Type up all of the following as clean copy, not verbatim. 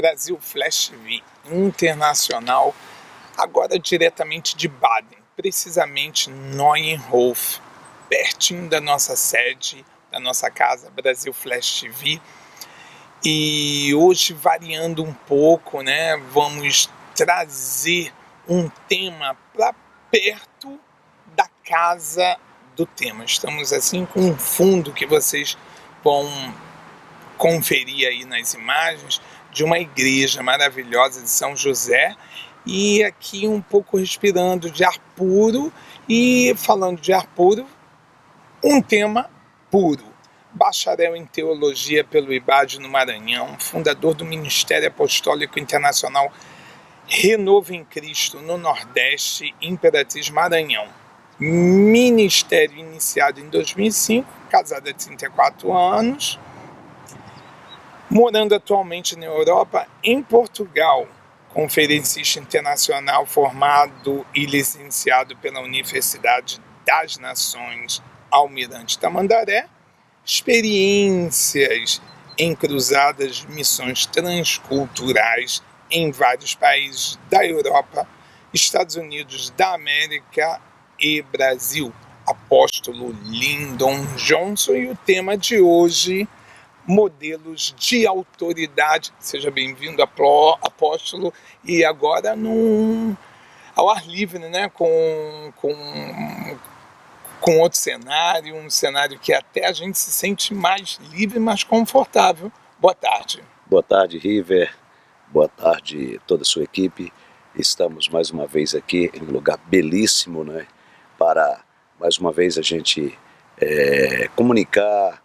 Brasil Flash TV Internacional, agora diretamente de Baden, precisamente Neuenhof, pertinho da nossa sede, da nossa casa Brasil Flash TV. E hoje, variando um pouco, né, vamos trazer um tema para perto da casa do tema. Estamos assim com um fundo que vocês vão conferir aí nas imagens de uma igreja maravilhosa de São José, e aqui um pouco respirando de ar puro. E falando de ar puro, um tema puro. Bacharel em Teologia pelo IBAD no Maranhão, fundador do Ministério Apostólico Internacional Renovo em Cristo no Nordeste, Imperatriz Maranhão. Ministério iniciado em 2005, casado há 34 anos, morando atualmente na Europa, em Portugal, conferencista internacional formado e licenciado pela Universidade das Nações Almirante Tamandaré, experiências em cruzadas de missões transculturais em vários países da Europa, Estados Unidos da América e Brasil. Apóstolo Lyndon Johnson, e o tema de hoje, modelos de autoridade. Seja bem-vindo, apóstolo, e agora ao ar livre, né? com outro cenário, um cenário que até a gente se sente mais livre, mais confortável. Boa tarde. Boa tarde, River. Boa tarde toda a sua equipe. Estamos mais uma vez aqui em um lugar belíssimo, né? Para mais uma vez a gente comunicar,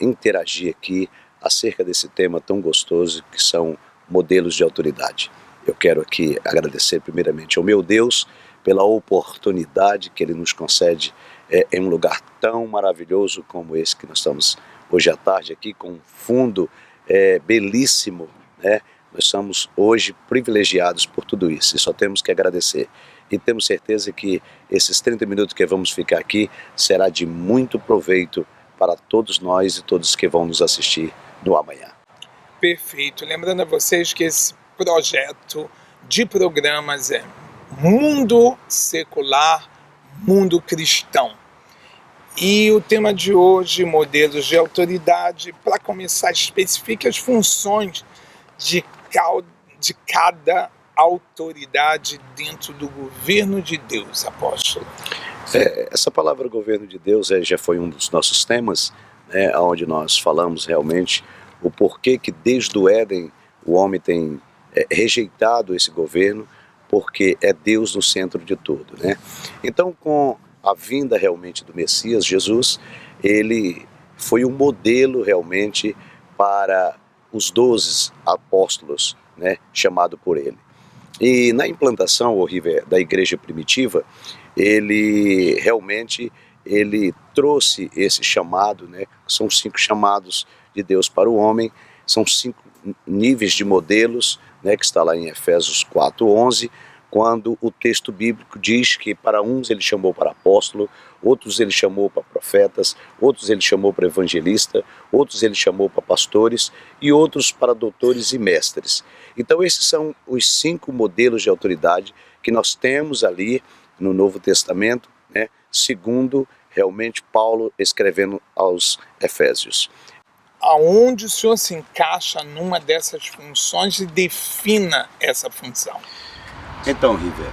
interagir aqui acerca desse tema tão gostoso que são modelos de autoridade. Eu quero aqui agradecer primeiramente ao meu Deus pela oportunidade que Ele nos concede em um lugar tão maravilhoso como esse que nós estamos hoje à tarde aqui, com um fundo belíssimo, né? Nós somos hoje privilegiados por tudo isso e só temos que agradecer. E temos certeza que esses 30 minutos que vamos ficar aqui será de muito proveito para todos nós e todos que vão nos assistir no amanhã. Perfeito. Lembrando a vocês que esse projeto de programas é Mundo Secular, Mundo Cristão. E o tema de hoje, modelos de autoridade. Para começar, especifique as funções de cada autoridade dentro do governo de Deus, apóstolo. Essa palavra governo de Deus já foi um dos nossos temas, né, onde nós falamos realmente o porquê que desde o Éden o homem tem rejeitado esse governo, porque é Deus no centro de tudo, né? Então, com a vinda realmente do Messias, Jesus, ele foi um modelo realmente para os 12 apóstolos, né, chamado por ele. E na implantação, River, da igreja primitiva, ele realmente trouxe esse chamado, né? São 5 chamados de Deus para o homem, são 5 níveis de modelos, né, que está lá em Efésios 4:11, quando o texto bíblico diz que para uns ele chamou para apóstolo, outros ele chamou para profetas, outros ele chamou para evangelista, outros ele chamou para pastores e outros para doutores e mestres. Então esses são os 5 modelos de autoridade que nós temos ali no Novo Testamento, né, segundo realmente Paulo escrevendo aos Efésios. Aonde o senhor se encaixa numa dessas funções e defina essa função? Então, River,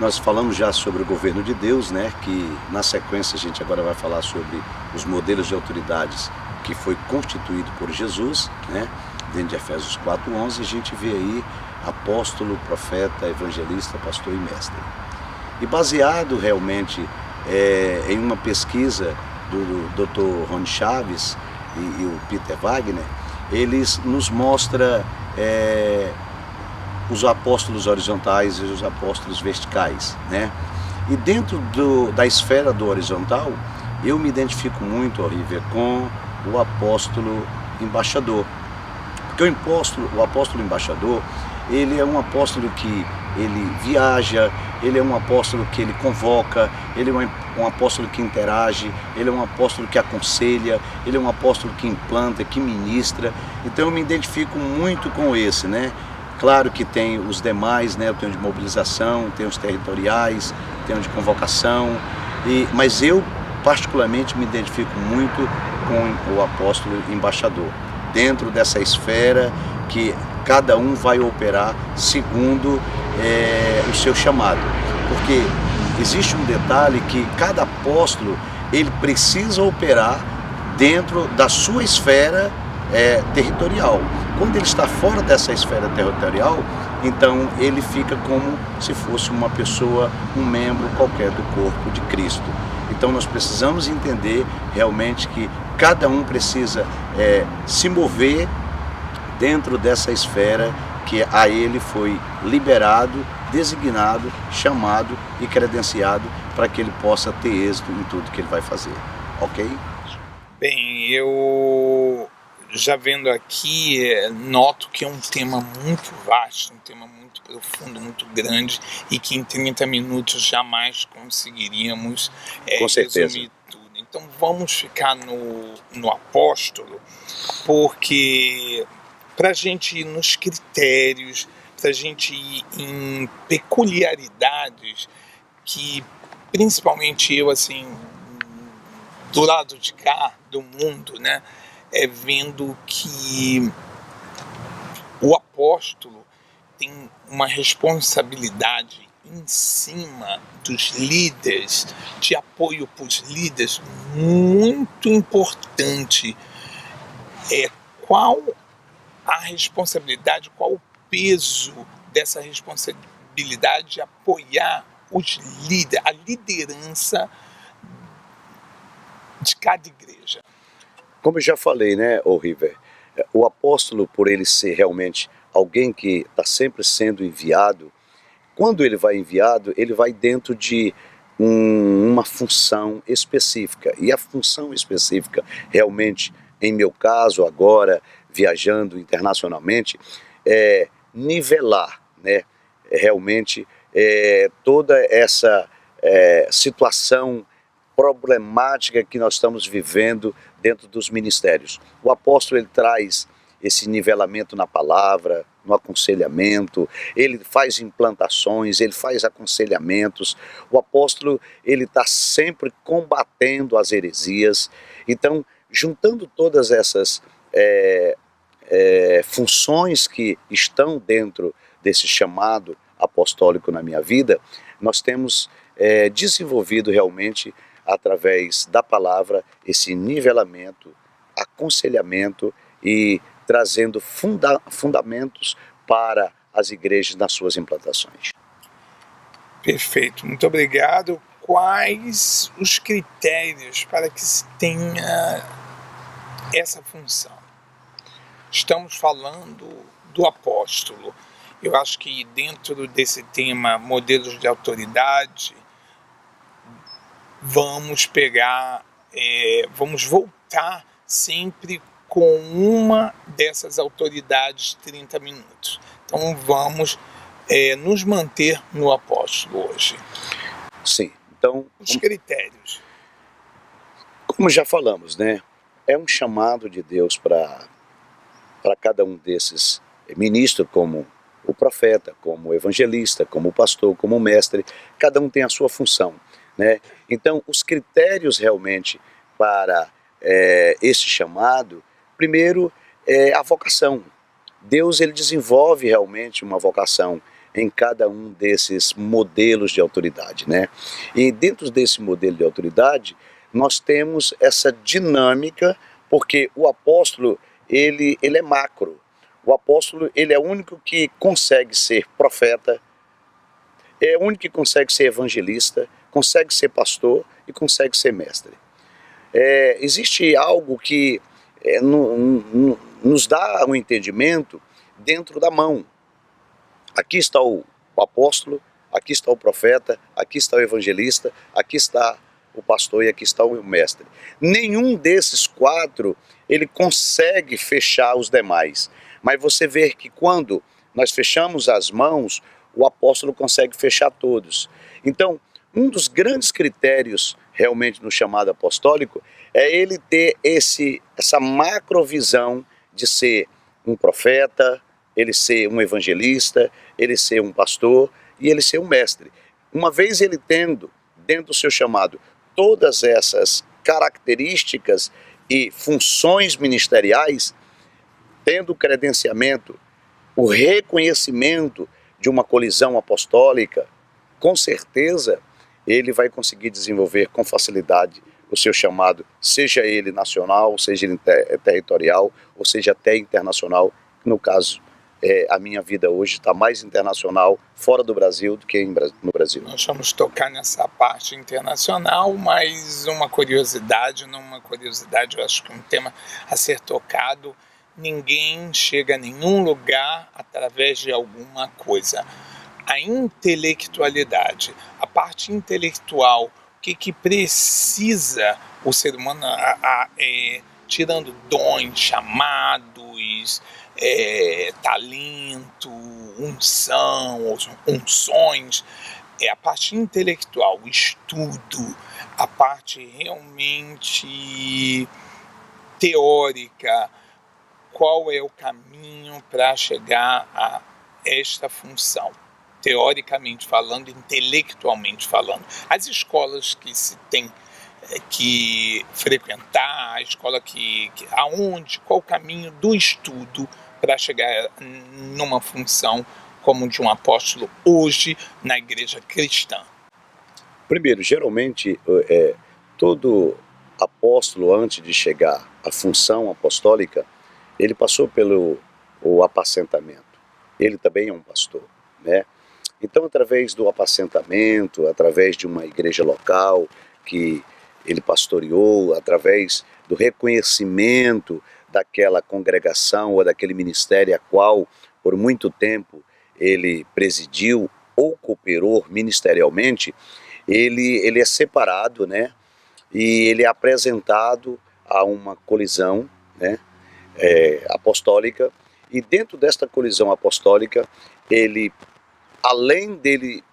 nós falamos já sobre o governo de Deus, né? Que na sequência a gente agora vai falar sobre os modelos de autoridades que foi constituído por Jesus, né? Dentro de Efésios 4:11, a gente vê aí apóstolo, profeta, evangelista, pastor e mestre. E baseado realmente em uma pesquisa do Dr. Rony Chaves e o Peter Wagner, eles nos mostram os apóstolos horizontais e os apóstolos verticais, né? E dentro da esfera do horizontal, eu me identifico muito, Oliver, com o apóstolo embaixador. Porque o apóstolo embaixador, ele é um apóstolo que ele viaja, ele é um apóstolo que ele convoca, ele é um apóstolo que interage, ele é um apóstolo que aconselha, ele é um apóstolo que implanta, que ministra. Então eu me identifico muito com esse, né? Claro que tem os demais, né? Eu tenho de mobilização, tenho os territoriais, tenho de convocação, mas eu particularmente me identifico muito com o apóstolo embaixador, dentro dessa esfera que cada um vai operar segundo o seu chamado. Porque existe um detalhe que cada apóstolo ele precisa operar dentro da sua esfera territorial. Quando ele está fora dessa esfera territorial, então ele fica como se fosse uma pessoa, um membro qualquer do corpo de Cristo. Então nós precisamos entender realmente que cada um precisa se mover dentro dessa esfera que a ele foi liberado, designado, chamado e credenciado para que ele possa ter êxito em tudo que ele vai fazer, ok? Bem, eu já vendo aqui, noto que é um tema muito vasto, um tema muito profundo, muito grande e que em 30 minutos jamais conseguiríamos Com certeza. resumir tudo. Então vamos ficar no apóstolo, porque para a gente ir nos critérios, para a gente ir em peculiaridades que principalmente eu, assim, do lado de cá, do mundo, né, vendo que o apóstolo tem uma responsabilidade em cima dos líderes, de apoio para os líderes, muito importante. Qual a responsabilidade, qual o peso dessa responsabilidade de apoiar os líderes, a liderança de cada igreja? Como eu já falei, né, River, o apóstolo, por ele ser realmente alguém que está sempre sendo enviado, quando ele vai enviado, ele vai dentro de uma função específica. E a função específica, realmente, em meu caso, agora, viajando internacionalmente, é nivelar, né, realmente toda essa situação problemática que nós estamos vivendo dentro dos ministérios. O apóstolo ele traz esse nivelamento na palavra, no aconselhamento, ele faz implantações, ele faz aconselhamentos. O apóstolo ele está sempre combatendo as heresias. Então, juntando todas essas funções que estão dentro desse chamado apostólico na minha vida, nós temos desenvolvido realmente através da palavra esse nivelamento, aconselhamento e trazendo fundamentos para as igrejas nas suas implantações. Perfeito, muito obrigado. Quais os critérios para que se tenha essa função? Estamos falando do apóstolo. Eu acho que dentro desse tema modelos de autoridade, vamos voltar sempre com uma dessas autoridades 30 minutos. Então vamos nos manter no apóstolo hoje. Sim, então... Os critérios. Como já falamos, né? É um chamado de Deus para cada um desses ministros, como o profeta, como o evangelista, como o pastor, como o mestre. Cada um tem a sua função, né? Então, os critérios realmente para esse chamado, primeiro é a vocação. Deus ele desenvolve realmente uma vocação em cada um desses modelos de autoridade, né? E dentro desse modelo de autoridade, nós temos essa dinâmica, porque o apóstolo ele é macro. O apóstolo ele é o único que consegue ser profeta, é o único que consegue ser evangelista, consegue ser pastor e consegue ser mestre. Existe algo que nos dá um entendimento dentro da mão. Aqui está o apóstolo, aqui está o profeta, aqui está o evangelista, aqui está o pastor e aqui está o mestre. Nenhum desses quatro ele consegue fechar os demais. Mas você vê que quando nós fechamos as mãos, o apóstolo consegue fechar todos. Então, um dos grandes critérios realmente no chamado apostólico é ele ter essa macrovisão de ser um profeta, ele ser um evangelista, ele ser um pastor e ele ser um mestre. Uma vez ele tendo, dentro do seu chamado, todas essas características e funções ministeriais, tendo o credenciamento, o reconhecimento de uma colisão apostólica, com certeza ele vai conseguir desenvolver com facilidade o seu chamado, seja ele nacional, seja ele territorial, ou seja até internacional. No caso, a minha vida hoje está mais internacional fora do Brasil do que no Brasil. Nós vamos tocar nessa parte internacional, mas uma curiosidade, eu acho que um tema a ser tocado: ninguém chega a nenhum lugar através de alguma coisa. A intelectualidade, a parte intelectual, o que precisa o ser humano, tirando dons, chamados, talento, unções, a parte intelectual, o estudo, a parte realmente teórica. Qual é o caminho para chegar a esta função? Teoricamente falando, intelectualmente falando. As escolas que se tem que frequentar, a escola qual o caminho do estudo para chegar numa função como de um apóstolo hoje na igreja cristã? Primeiro, geralmente, todo apóstolo, antes de chegar à função apostólica, ele passou pelo apacentamento. Ele também é um pastor, né? Então, através do apacentamento, através de uma igreja local que ele pastoreou, através do reconhecimento daquela congregação ou daquele ministério a qual, por muito tempo, ele presidiu ou cooperou ministerialmente, ele é separado, né? E ele é apresentado a uma colisão, né? Apostólica, e dentro desta colisão apostólica, ele, além dele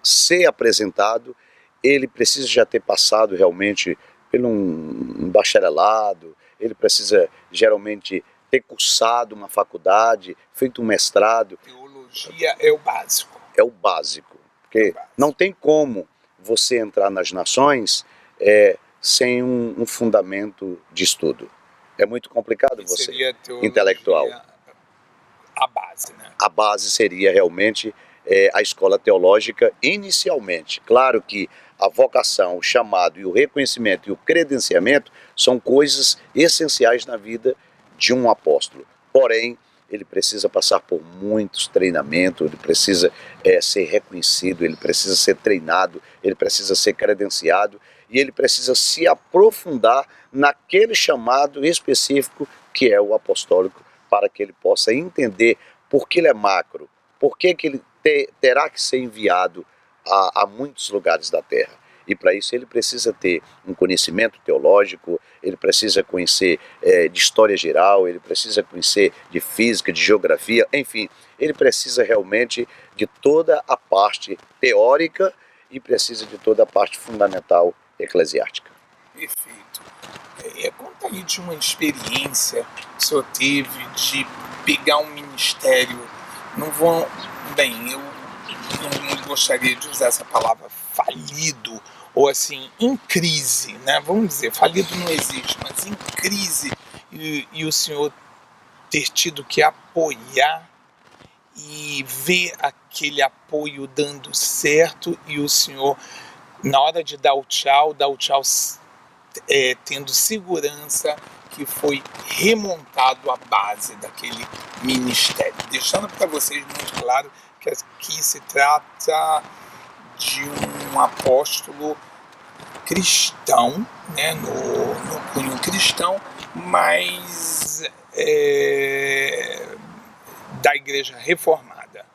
ser apresentado, ele precisa já ter passado realmente por um bacharelado, ele precisa geralmente ter cursado uma faculdade, feito um mestrado. Teologia é o básico. É o básico, porque não tem como você entrar nas nações sem um fundamento de estudo. É muito complicado você, intelectual. A base, né? A base seria realmente a escola teológica inicialmente. Claro que a vocação, o chamado e o reconhecimento e o credenciamento são coisas essenciais na vida de um apóstolo. Porém, ele precisa passar por muitos treinamentos, ele precisa ser reconhecido, ele precisa ser treinado, ele precisa ser credenciado e ele precisa se aprofundar naquele chamado específico que é o apostólico, para que ele possa entender por que ele é macro, por que ele terá que ser enviado a muitos lugares da terra. E para isso ele precisa ter um conhecimento teológico, ele precisa conhecer de história geral, ele precisa conhecer de física, de geografia, enfim, ele precisa realmente de toda a parte teórica e precisa de toda a parte fundamental eclesiástica. Perfeito. Conta aí de uma experiência que o senhor teve de pegar um ministério, eu não gostaria de usar essa palavra falido, ou assim, em crise, né? Vamos dizer, falido não existe, mas em crise, e o senhor ter tido que apoiar e ver aquele apoio dando certo, e o senhor, na hora de dar o tchau tendo segurança que foi remontado a base daquele ministério, deixando para vocês muito claro que aqui se trata de um apóstolo cristão, né, no cunho cristão, mas da igreja reformada.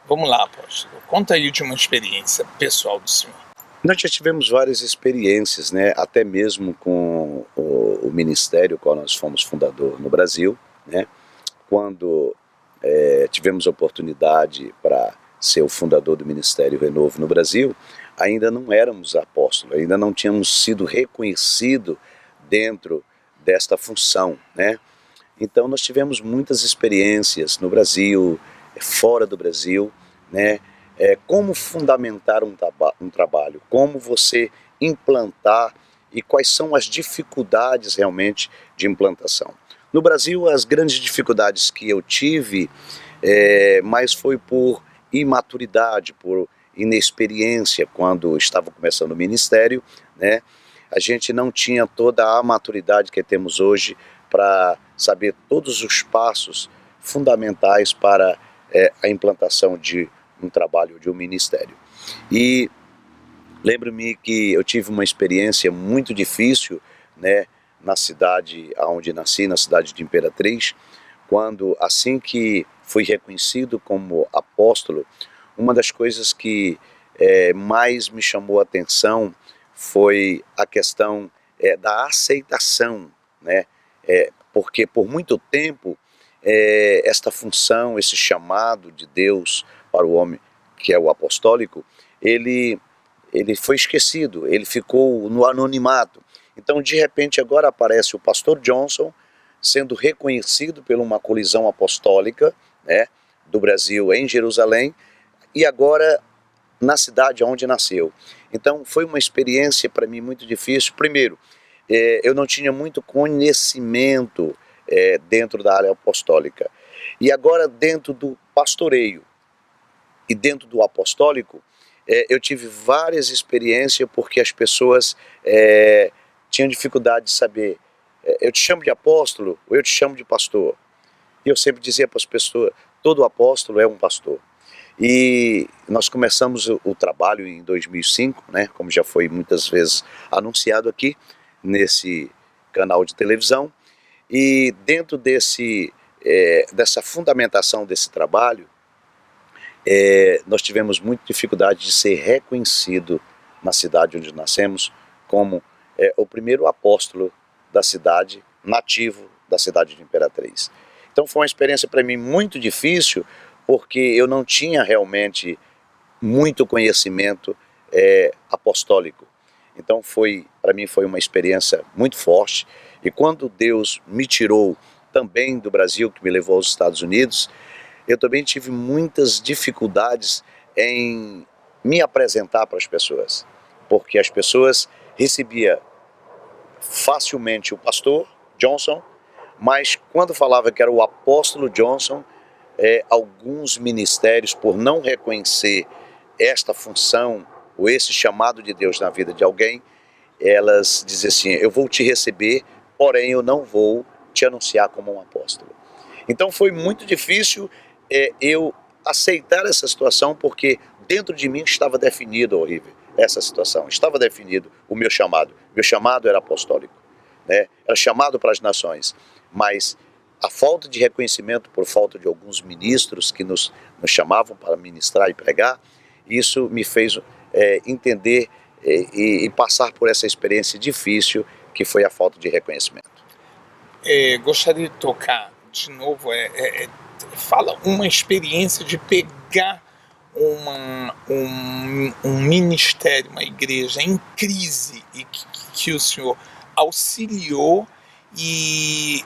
Vamos lá, apóstolo, conta aí de uma experiência pessoal do senhor. Nós já tivemos várias experiências, né, até mesmo com o ministério qual nós fomos fundador no Brasil, né, quando tivemos a oportunidade para ser o fundador do Ministério Renovo no Brasil, ainda não éramos apóstolos, ainda não tínhamos sido reconhecidos dentro desta função, né? Então nós tivemos muitas experiências no Brasil, fora do Brasil, né? Como fundamentar um trabalho, como você implantar e quais são as dificuldades realmente de implantação. No Brasil, as grandes dificuldades que eu tive, mas foi por imaturidade, por inexperiência quando estava começando o ministério, né? A gente não tinha toda a maturidade que temos hoje para saber todos os passos fundamentais para a implantação de um trabalho, de um ministério. E lembro-me que eu tive uma experiência muito difícil, né, na cidade onde nasci, na cidade de Imperatriz, quando assim que fui reconhecido como apóstolo, uma das coisas que mais me chamou a atenção foi a questão da aceitação, né? Porque por muito tempo esta função, esse chamado de Deus para o homem, que é o apostólico, ele foi esquecido, ele ficou no anonimato. Então, de repente, agora aparece o pastor Johnson sendo reconhecido por uma colisão apostólica, né, do Brasil em Jerusalém, e agora na cidade onde nasceu. Então, foi uma experiência para mim muito difícil. Primeiro, eu não tinha muito conhecimento dentro da área apostólica. E agora, dentro do pastoreio e dentro do apostólico, eu tive várias experiências porque as pessoas tinham dificuldade de saber, eu te chamo de apóstolo ou eu te chamo de pastor? E eu sempre dizia para as pessoas, todo apóstolo é um pastor. E nós começamos o trabalho em 2005, né, como já foi muitas vezes anunciado aqui, nesse canal de televisão, e dentro dessa fundamentação desse trabalho, nós tivemos muita dificuldade de ser reconhecido na cidade onde nascemos como o primeiro apóstolo da cidade, nativo da cidade de Imperatriz. Então foi uma experiência para mim muito difícil, porque eu não tinha realmente muito conhecimento apostólico. Então para mim foi uma experiência muito forte, e quando Deus me tirou também do Brasil, que me levou aos Estados Unidos, eu também tive muitas dificuldades em me apresentar para as pessoas, porque as pessoas recebiam facilmente o pastor Johnson, mas quando falava que era o apóstolo Johnson, alguns ministérios, por não reconhecer esta função ou esse chamado de Deus na vida de alguém, elas diziam assim, eu vou te receber, porém eu não vou te anunciar como um apóstolo. Então foi muito difícil eu aceitar essa situação, porque dentro de mim estava definido, horrível, essa situação, estava definido o meu chamado era apostólico, né? Era chamado para as nações, mas a falta de reconhecimento por falta de alguns ministros que nos chamavam para ministrar e pregar, isso me fez entender e passar por essa experiência difícil que foi a falta de reconhecimento. Gostaria de tocar de novo, fala uma experiência de pegar um ministério, uma igreja em crise e que o senhor auxiliou e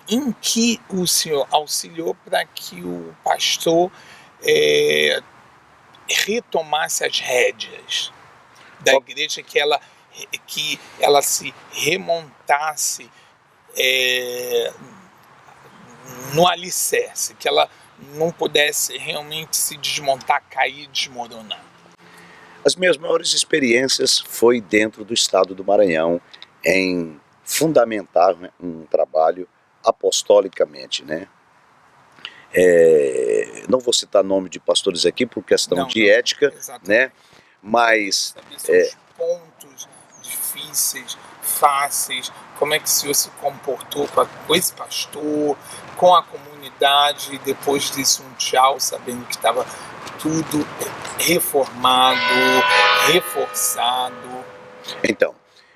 em que o senhor auxiliou para que o pastor retomasse as rédeas da igreja, que ela se remontasse no alicerce, que ela não pudesse realmente se desmontar, cair, desmoronar. As minhas maiores experiências foi dentro do estado do Maranhão, em fundamentar um trabalho apostolicamente, né? Não vou citar nome de pastores aqui por questão de ética, né? Mas os pontos difíceis, fáceis, como é que o senhor se comportou com esse pastor, com a comunidade, e depois disse um tchau, sabendo que estava tudo reformado, reforçado.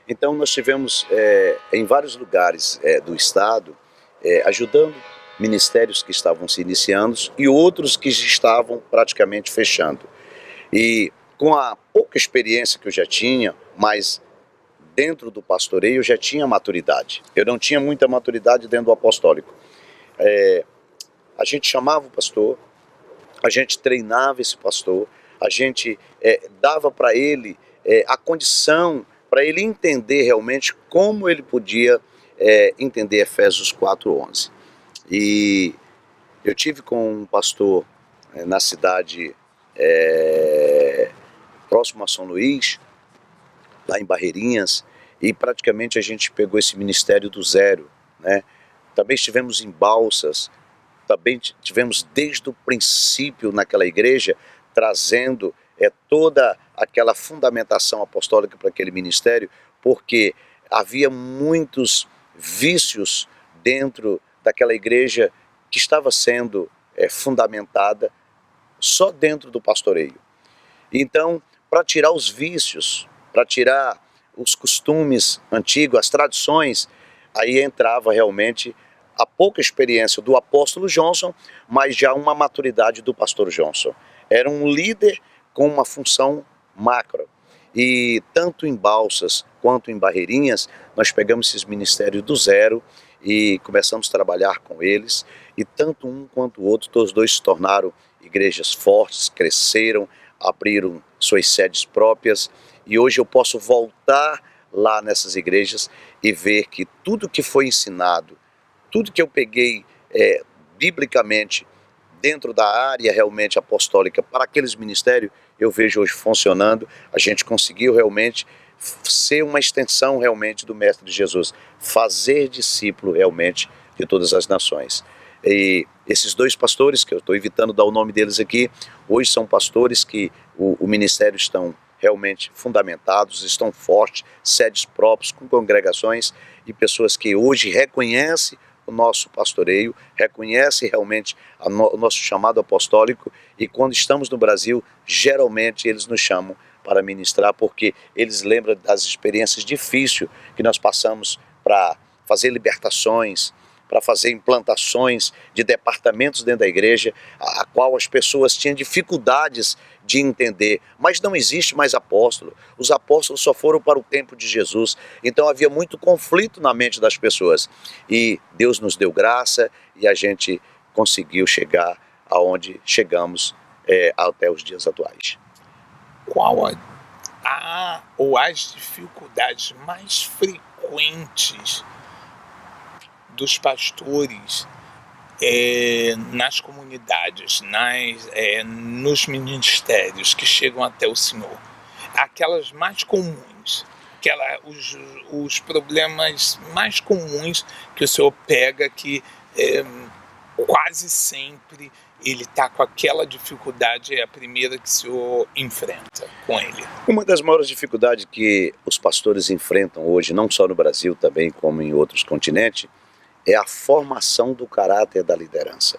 Então nós tivemos em vários lugares do estado, ajudando ministérios que estavam se iniciando e outros que estavam praticamente fechando. E com a pouca experiência que eu já tinha, mas dentro do pastoreio eu já tinha maturidade. Eu não tinha muita maturidade dentro do apostólico. A gente chamava o pastor, a gente treinava esse pastor, a gente dava para ele a condição para ele entender realmente como ele podia entender Efésios 4:11. E eu tive com um pastor na cidade próximo a São Luís, lá em Barreirinhas, e praticamente a gente pegou esse ministério do zero, né? Também estivemos em Balsas, também tivemos desde o princípio naquela igreja, trazendo toda aquela fundamentação apostólica para aquele ministério, porque havia muitos vícios dentro daquela igreja que estava sendo fundamentada só dentro do pastoreio. Então, para tirar os vícios, para tirar os costumes antigos, as tradições, aí entrava realmente a pouca experiência do apóstolo Johnson, mas já uma maturidade do pastor Johnson. Era um líder com uma função macro. E tanto em Balsas quanto em Barreirinhas, nós pegamos esses ministérios do zero e começamos a trabalhar com eles. E tanto um quanto o outro, todos dois se tornaram igrejas fortes, cresceram, abriram suas sedes próprias. E hoje eu posso voltar lá nessas igrejas e ver que tudo que foi ensinado, tudo que eu peguei biblicamente dentro da área realmente apostólica para aqueles ministérios, eu vejo hoje funcionando. A gente conseguiu realmente ser uma extensão realmente do Mestre Jesus, fazer discípulo realmente de todas as nações. E esses dois pastores, que eu estou evitando dar o nome deles aqui, hoje são pastores que o ministério estão realmente fundamentados, estão fortes, sedes próprias, com congregações e pessoas que hoje reconhecem o nosso pastoreio, reconhecem realmente o nosso chamado apostólico, e quando estamos no Brasil, geralmente eles nos chamam para ministrar, porque eles lembram das experiências difíceis que nós passamos para fazer libertações, para fazer implantações de departamentos dentro da igreja, a qual as pessoas tinham dificuldades de entender, mas não existe mais apóstolo. Os apóstolos só foram para o tempo de Jesus, então havia muito conflito na mente das pessoas. E Deus nos deu graça e a gente conseguiu chegar aonde chegamos até os dias atuais. Qual ou as dificuldades mais frequentes dos pastores nas comunidades, nos ministérios que chegam até o Senhor? Aquelas mais comuns, os problemas mais comuns que o Senhor pega, que quase sempre ele está com aquela dificuldade, é a primeira que o Senhor enfrenta com ele. Uma das maiores dificuldades que os pastores enfrentam hoje, não só no Brasil, também como em outros continentes, é a formação do caráter da liderança.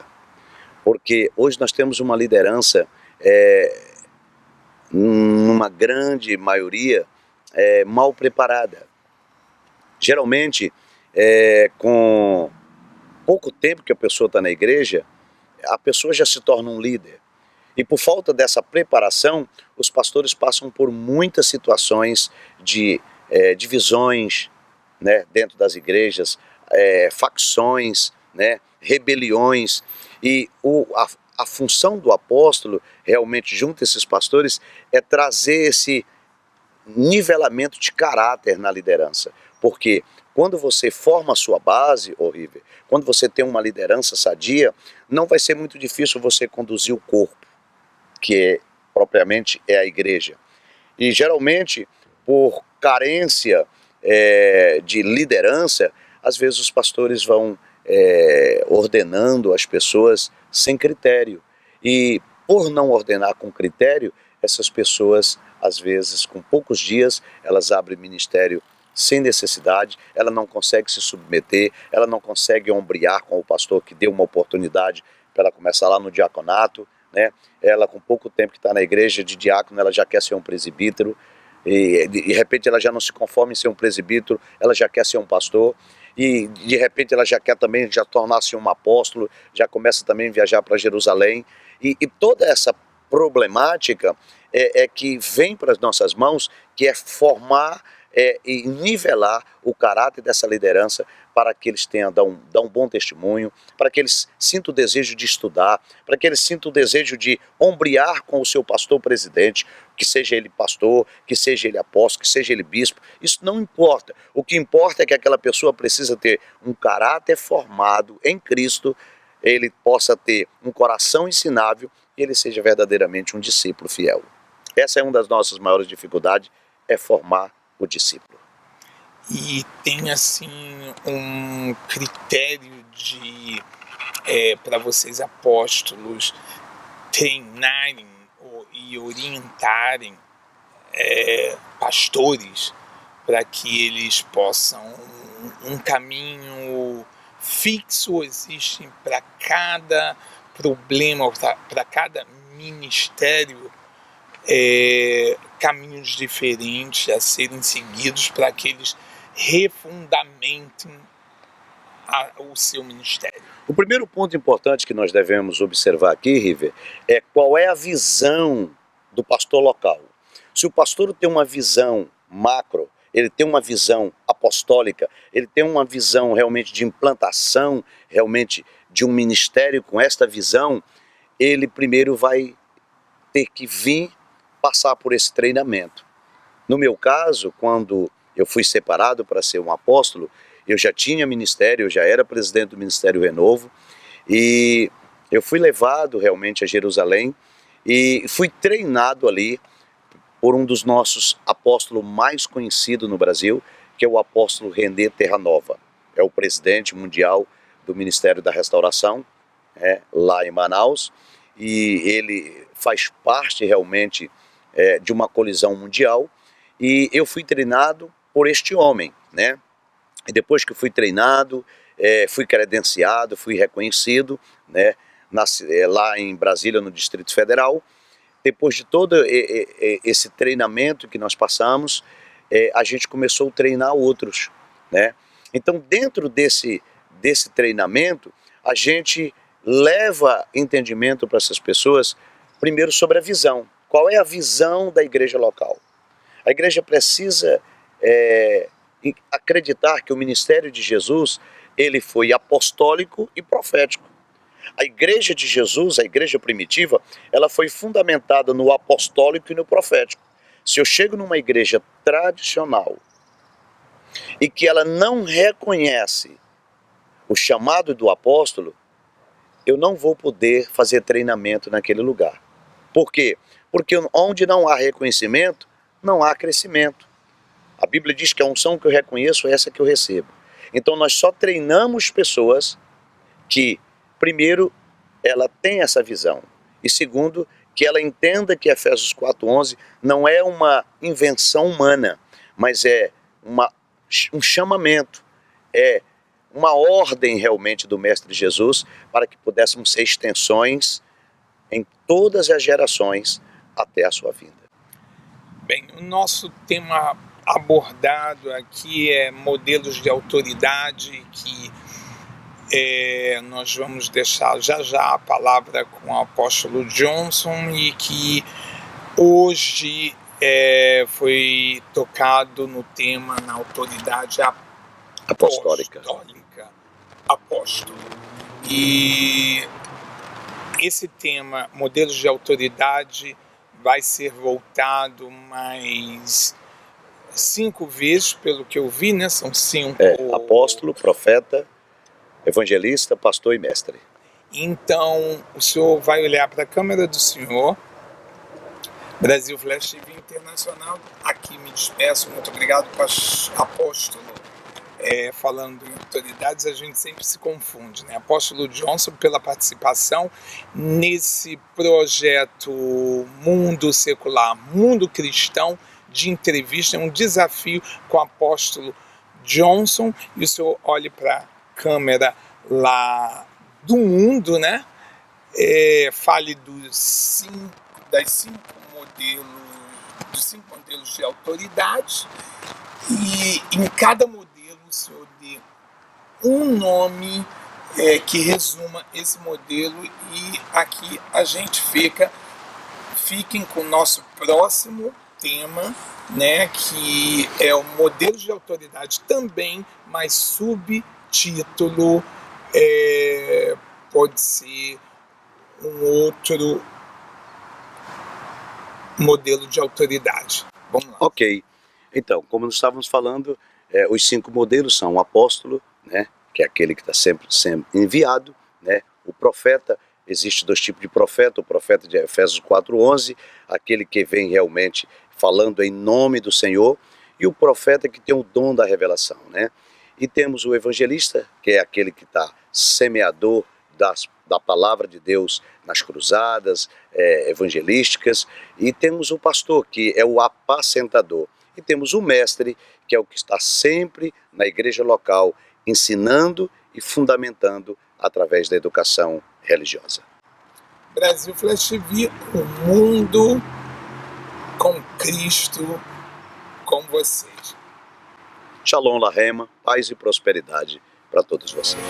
Porque hoje nós temos uma liderança, numa grande maioria, mal preparada. Geralmente, com pouco tempo que a pessoa está na igreja, a pessoa já se torna um líder. E por falta dessa preparação, os pastores passam por muitas situações de divisões, né, dentro das igrejas, facções, né, rebeliões. E a função do apóstolo, realmente junto a esses pastores, é trazer esse nivelamento de caráter na liderança. Porque quando você forma a sua base, River, quando você tem uma liderança sadia, não vai ser muito difícil você conduzir o corpo, que propriamente é a igreja. E geralmente, por carência de liderança, às vezes os pastores vão ordenando as pessoas sem critério. E por não ordenar com critério, essas pessoas, às vezes, com poucos dias, elas abrem ministério sem necessidade, ela não consegue se submeter, ela não consegue ombrear com o pastor que deu uma oportunidade para ela começar lá no diaconato, né? Ela, com pouco tempo que está na igreja de diácono, ela já quer ser um presbítero, e de repente ela já não se conforma em ser um presbítero, ela já quer ser um pastor. e de repente ela já quer também já tornar-se um apóstolo, já começa também a viajar para Jerusalém, e toda essa problemática é que vem para as nossas mãos, que é formar e nivelar o caráter dessa liderança para que eles tenham, dar um bom testemunho, para que eles sintam o desejo de estudar, para que eles sintam o desejo de ombrear com o seu pastor presidente, que seja ele pastor, que seja ele apóstolo, que seja ele bispo, isso não importa. O que importa é que aquela pessoa precisa ter um caráter formado em Cristo, ele possa ter um coração ensinável e ele seja verdadeiramente um discípulo fiel. Essa é uma das nossas maiores dificuldades, é formar o discípulo. E tem assim um critério de para vocês apóstolos treinarem e orientarem pastores para que eles possam um caminho fixo existe para cada problema, para cada ministério, caminhos diferentes a serem seguidos para que eles refundamentem o seu ministério. O primeiro ponto importante que nós devemos observar aqui, River, é qual é a visão do pastor local. Se o pastor tem uma visão macro, ele tem uma visão apostólica, ele tem uma visão realmente de implantação, realmente de um ministério com esta visão, ele primeiro vai ter que vir passar por esse treinamento. No meu caso, quando eu fui separado para ser um apóstolo, eu já tinha ministério, eu já era presidente do Ministério Renovo, e eu fui levado realmente a Jerusalém e fui treinado ali por um dos nossos apóstolos mais conhecidos no Brasil, que é o apóstolo René Terranova. É o presidente mundial do Ministério da Restauração, lá em Manaus, e ele faz parte realmente de uma colisão mundial, e eu fui treinado por este homem, né? E depois que fui treinado, fui credenciado, fui reconhecido, né? Lá em Brasília, no Distrito Federal. Depois de todo esse treinamento que nós passamos, a gente começou a treinar outros, né? Então, dentro desse treinamento, a gente leva entendimento para essas pessoas, primeiro sobre a visão. Qual é a visão da igreja local? A igreja precisa acreditar que o ministério de Jesus, ele foi apostólico e profético. A igreja de Jesus, a igreja primitiva, ela foi fundamentada no apostólico e no profético. Se eu chego numa igreja tradicional e que ela não reconhece o chamado do apóstolo, eu não vou poder fazer treinamento naquele lugar. Por quê? Porque onde não há reconhecimento, não há crescimento. A Bíblia diz que a unção que eu reconheço é essa que eu recebo. Então nós só treinamos pessoas que, primeiro, ela tem essa visão, e segundo, que ela entenda que Efésios 4:11 não é uma invenção humana, mas é um chamamento, é uma ordem realmente do Mestre Jesus para que pudéssemos ser extensões em todas as gerações até a sua vinda. Bem, o nosso tema abordado aqui é modelos de autoridade, que nós vamos deixar já a palavra com o apóstolo Johnson, e que hoje foi tocado no tema na autoridade apostólica. Apóstolo. E esse tema, modelos de autoridade, vai ser voltado mais 5 vezes, pelo que eu vi, né? São 5. Apóstolo, profeta, evangelista, pastor e mestre. Então, o senhor vai olhar para a câmera do senhor. Brasil Flash TV Internacional, aqui me despeço. Muito obrigado, apóstolo. Falando em autoridades, a gente sempre se confunde, né? Apóstolo Johnson, pela participação nesse projeto Mundo Secular, Mundo Cristão, de entrevista. É um desafio com o apóstolo Johnson, e o senhor olhe para a câmera lá do mundo, né? Fale dos 5 modelos de autoridade, e em cada modelo o senhor dê um nome que resuma esse modelo, e aqui a gente fiquem com o nosso próximo tema, né, que é o modelo de autoridade também, mas subtítulo pode ser um outro modelo de autoridade. Vamos lá. Ok. Então, como nós estávamos falando, os 5 modelos são o apóstolo, né, que é aquele que está sempre sendo enviado, né, o profeta. Existe 2 tipos de profeta: o profeta de Efésios 4:11, aquele que vem realmente falando em nome do Senhor, e o profeta que tem o dom da revelação, né? E temos o evangelista, que é aquele que está semeador da palavra de Deus nas cruzadas evangelísticas, e temos o pastor, que é o apacentador, e temos o mestre, que é o que está sempre na igreja local, ensinando e fundamentando através da educação religiosa. Brasil Flash TV, o mundo com Cristo com vocês. Shalom Lahema, paz e prosperidade para todos vocês.